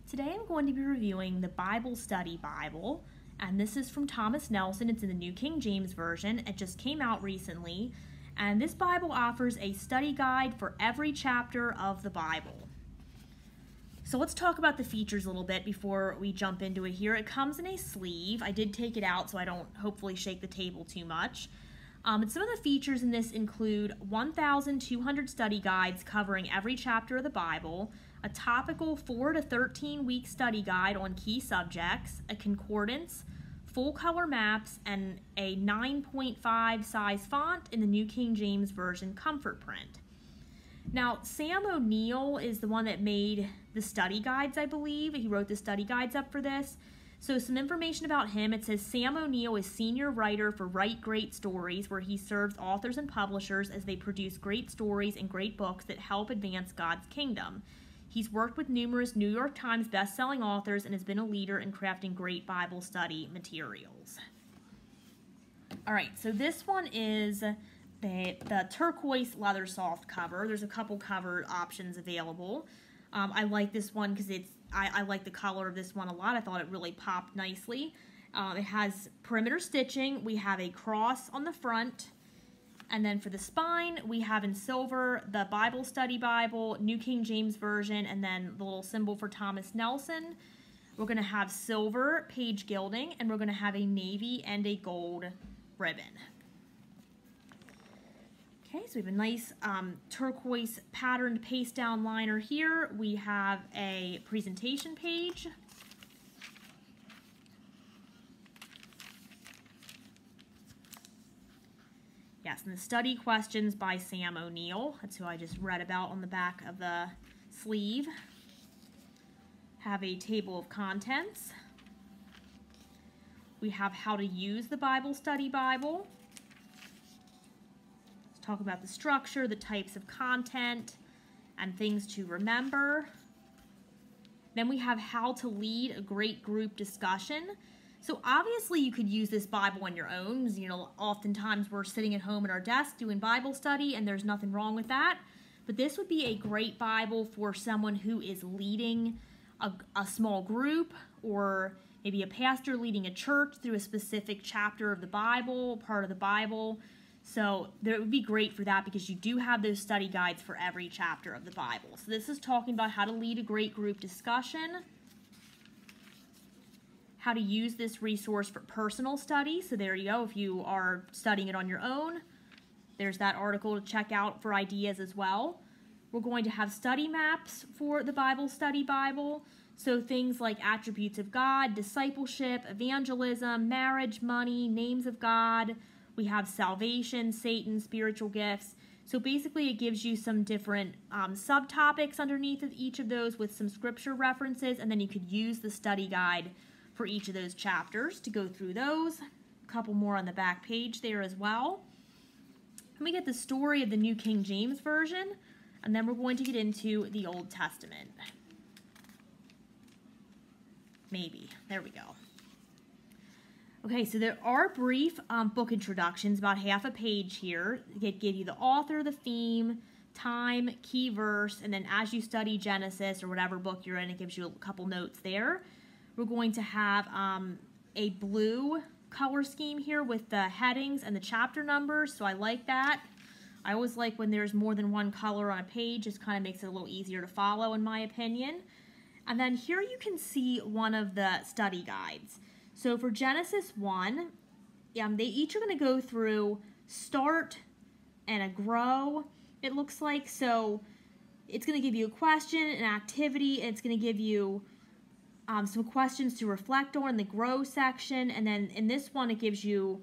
Today I'm going to be reviewing the Bible Study Bible, and this is from Thomas Nelson. It's in the New King James Version. It just came out recently, and this Bible offers a study guide for every chapter of the Bible. So let's talk about the features a little bit before we jump into it here. It comes in a sleeve. I did take it out so I don't hopefully shake the table too much. And some of the features in this include 1,200 study guides covering every chapter of the Bible, a topical 4 to 13 week study guide on key subjects, a concordance, full color maps, and a 9.5 size font in the New King James Version comfort print. Now, Sam O'Neill is the one that made the study guides, I believe. He wrote the study guides up for this. So some information about him. It says Sam O'Neill is senior writer for Write Great Stories, where he serves authors and publishers as they produce great stories and great books that help advance God's kingdom. He's worked with numerous New York Times best-selling authors and has been a leader in crafting great Bible study materials. All right, so this one is the turquoise leather soft cover. There's a couple cover options available. I like this one because I like the color of this one a lot. I thought it really popped nicely. It has perimeter stitching. We have a cross on the front. And then for the spine, we have in silver the Bible Study Bible, New King James Version, and then the little symbol for Thomas Nelson. We're going to have silver page gilding, and we're going to have a navy and a gold ribbon. Okay, so we have a nice turquoise patterned paste down liner here. We have a presentation page. Yes, and the study questions by Sam O'Neill. That's who I just read about on the back of the sleeve. Have a table of contents. We have how to use the Bible Study Bible. Talk about the structure, the types of content, and things to remember. Then we have how to lead a great group discussion. So obviously you could use this Bible on your own. You know, oftentimes we're sitting at home at our desk doing Bible study, and there's nothing wrong with that. But this would be a great Bible for someone who is leading a small group, or maybe a pastor leading a church through a specific chapter of the Bible, part of the Bible. So it would be great for that because you do have those study guides for every chapter of the Bible. So this is talking about how to lead a great group discussion, how to use this resource for personal study. So there you go. If you are studying it on your own, there's that article to check out for ideas as well. We're going to have study maps for the Bible Study Bible. So things like attributes of God, discipleship, evangelism, marriage, money, names of God. We have salvation, Satan, spiritual gifts. So basically it gives you some different subtopics underneath of each of those with some scripture references, and then you could use the study guide for each of those chapters to go through those. A couple more on the back page there as well. And we get the story of the New King James Version, and then we're going to get into the Old Testament. Maybe. There we go. Okay, so there are brief book introductions, about half a page here. They give you the author, the theme, time, key verse, and then as you study Genesis or whatever book you're in, it gives you a couple notes there. We're going to have a blue color scheme here with the headings and the chapter numbers, so I like that. I always like when there's more than one color on a page. It kind of makes it a little easier to follow, in my opinion. And then here you can see one of the study guides. So for Genesis 1, they each are going to go through start and a grow, it looks like. So it's going to give you a question, an activity, and it's going to give you some questions to reflect on in the grow section. And then in this one, it gives you,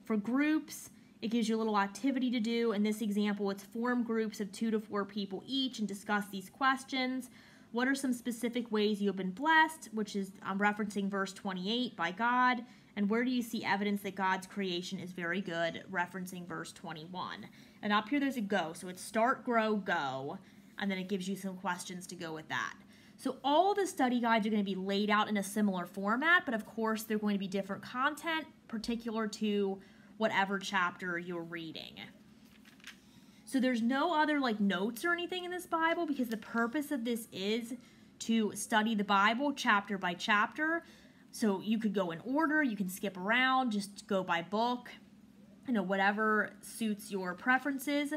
for groups, it gives you a little activity to do. In this example, it's form groups of 2 to 4 people each and discuss these questions. What are some specific ways you have been blessed, which is referencing verse 28 by God, and where do you see evidence that God's creation is very good, referencing verse 21. And up here there's a go, so it's start, grow, go, and then it gives you some questions to go with that. So all the study guides are going to be laid out in a similar format, but of course they're going to be different content, particular to whatever chapter you're reading. So there's no other like notes or anything in this Bible because the purpose of this is to study the Bible chapter by chapter. So you could go in order, you can skip around, just go by book, whatever suits your preferences.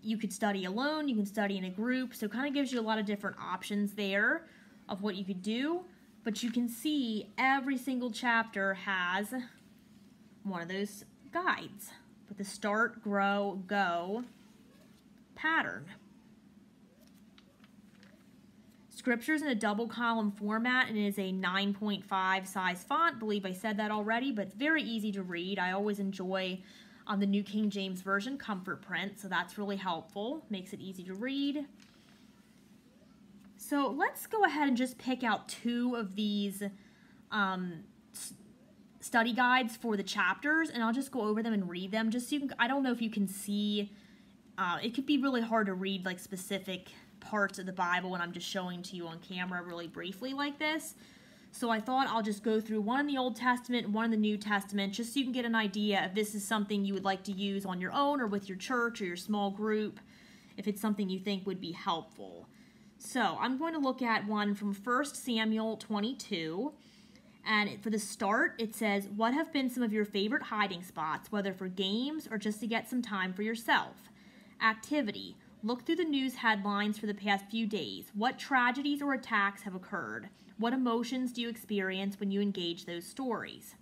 You could study alone, you can study in a group, so it kind of gives you a lot of different options there of what you could do. But you can see every single chapter has one of those guides with the start, grow, go pattern. Scripture's in a double column format and is a 9.5 size font. I believe I said that already, but it's very easy to read. I always enjoy the New King James Version comfort print, so that's really helpful. Makes it easy to read. So let's go ahead and just pick out two of these study guides for the chapters, and I'll just go over them and read them just so you can, I don't know if you can see, it could be really hard to read like specific parts of the Bible when I'm just showing to you on camera really briefly like this. So I thought I'll just go through one in the Old Testament and one in the New Testament just so you can get an idea if this is something you would like to use on your own or with your church or your small group, if it's something you think would be helpful. So I'm going to look at one from 1 Samuel 22. And for the start, it says, what have been some of your favorite hiding spots, whether for games or just to get some time for yourself? Activity. Look through the news headlines for the past few days. What tragedies or attacks have occurred? What emotions do you experience when you engage those stories?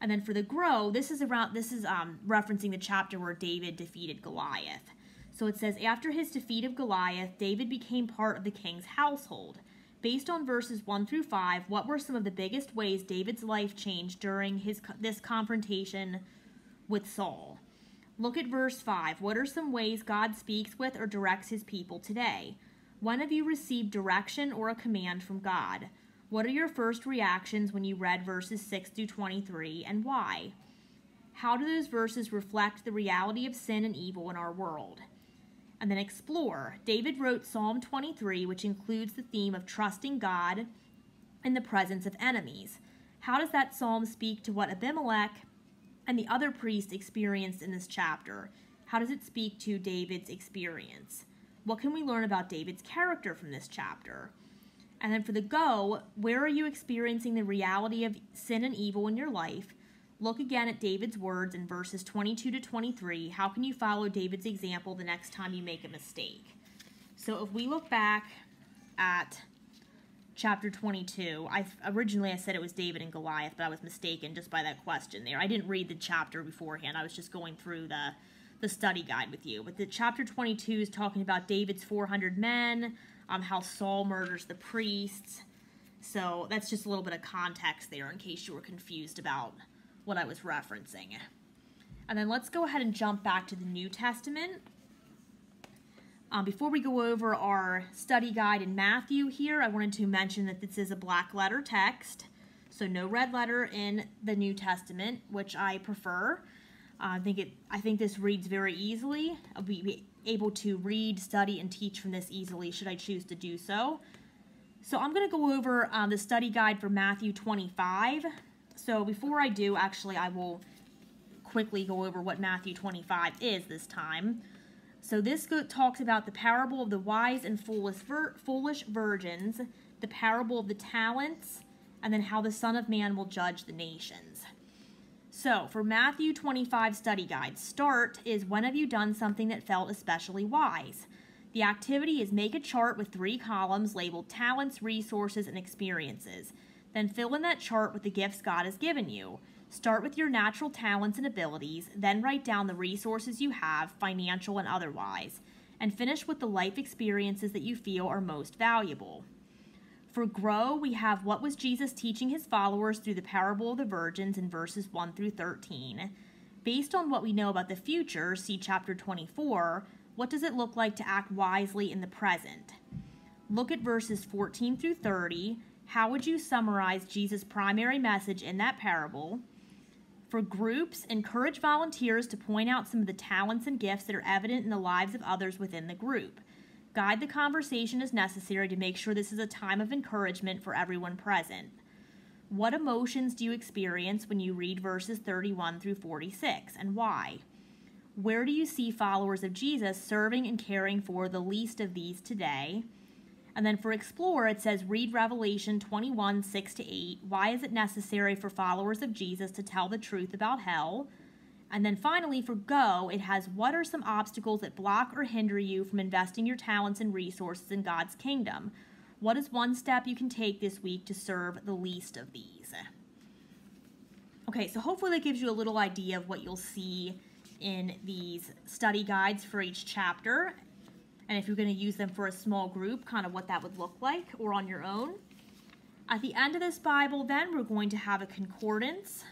And then for the grow, this is referencing the chapter where David defeated Goliath. So it says, after his defeat of Goliath, David became part of the king's household. Based on verses 1 through 5, what were some of the biggest ways David's life changed during this confrontation with Saul? Look at verse 5. What are some ways God speaks with or directs his people today? When have you received direction or a command from God? What are your first reactions when you read verses 6 through 23, and why? How do those verses reflect the reality of sin and evil in our world? And then explore. David wrote Psalm 23, which includes the theme of trusting God in the presence of enemies. How does that psalm speak to what Abimelech and the other priests experienced in this chapter? How does it speak to David's experience? What can we learn about David's character from this chapter? And then for the go, where are you experiencing the reality of sin and evil in your life? Look again at David's words in verses 22 to 23. How can you follow David's example the next time you make a mistake? So if we look back at chapter 22, originally I said it was David and Goliath, but I was mistaken just by that question there. I didn't read the chapter beforehand. I was just going through the study guide with you. But the chapter 22 is talking about David's 400 men, how Saul murders the priests. So that's just a little bit of context there in case you were confused about what I was referencing. And then let's go ahead and jump back to the New Testament. Before we go over our study guide in Matthew here, I wanted to mention that this is a black letter text, so no red letter in the New Testament, which I prefer. I think this reads very easily. I'll be able to read, study, and teach from this easily should I choose to do so. So I'm going to go over the study guide for Matthew 25. So before I do, actually, I will quickly go over what Matthew 25 is this time. So this talks about the parable of the wise and foolish virgins, the parable of the talents, and then how the Son of Man will judge the nations. So for Matthew 25 study guide, start is when have you done something that felt especially wise? The activity is make a chart with 3 columns labeled talents, resources, and experiences. Then fill in that chart with the gifts God has given you. Start with your natural talents and abilities, then write down the resources you have, financial and otherwise, and finish with the life experiences that you feel are most valuable. For grow, we have what was Jesus teaching his followers through the parable of the virgins in verses 1 through 13. Based on what we know about the future, see chapter 24, what does it look like to act wisely in the present? Look at verses 14 through 30. How would you summarize Jesus' primary message in that parable? For groups, encourage volunteers to point out some of the talents and gifts that are evident in the lives of others within the group. Guide the conversation as necessary to make sure this is a time of encouragement for everyone present. What emotions do you experience when you read verses 31 through 46, and why? Where do you see followers of Jesus serving and caring for the least of these today? And then for Explore, it says read Revelation 21, 6-8. Why is it necessary for followers of Jesus to tell the truth about hell? And then finally, for Go, it has what are some obstacles that block or hinder you from investing your talents and resources in God's kingdom? What is one step you can take this week to serve the least of these? Okay, so hopefully that gives you a little idea of what you'll see in these study guides for each chapter. And if you're going to use them for a small group, kind of what that would look like, or on your own. At the end of this Bible, then, we're going to have a concordance.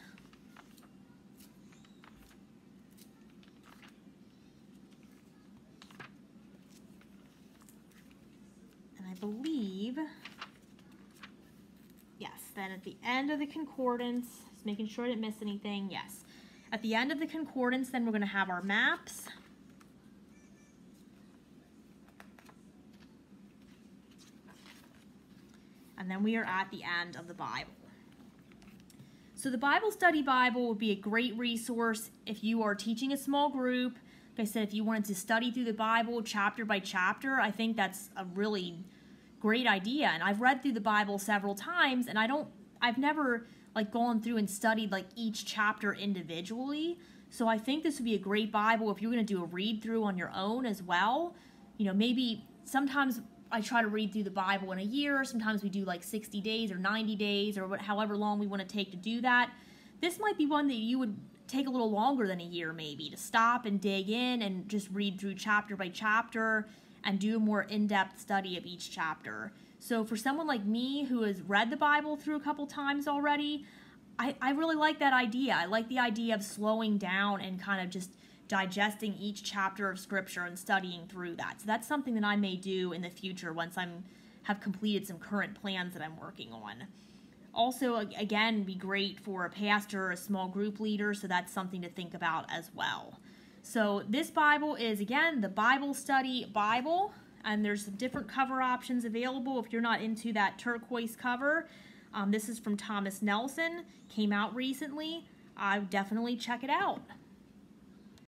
And I believe, yes, then at the end of the concordance, just making sure I didn't miss anything, yes. At the end of the concordance, then we're going to have our maps. And then we are at the end of the Bible. So the Bible Study Bible would be a great resource if you are teaching a small group. Like I said, if you wanted to study through the Bible chapter by chapter, I think that's a really great idea. And I've read through the Bible several times, and I've never like gone through and studied like each chapter individually. So I think this would be a great Bible if you're going to do a read through on your own as well. You know, maybe sometimes I try to read through the Bible in a year. Sometimes we do like 60 days or 90 days or however long we want to take to do that. This might be one that you would take a little longer than a year maybe to stop and dig in and just read through chapter by chapter and do a more in-depth study of each chapter. So for someone like me who has read the Bible through a couple times already, I really like that idea. I like the idea of slowing down and kind of just digesting each chapter of Scripture and studying through that. So that's something that I may do in the future once have completed some current plans that I'm working on. Also, again, be great for a pastor or a small group leader, so that's something to think about as well. So this Bible is, again, the Bible Study Bible, and there's some different cover options available if you're not into that turquoise cover. This is from Thomas Nelson, came out recently. I would definitely check it out.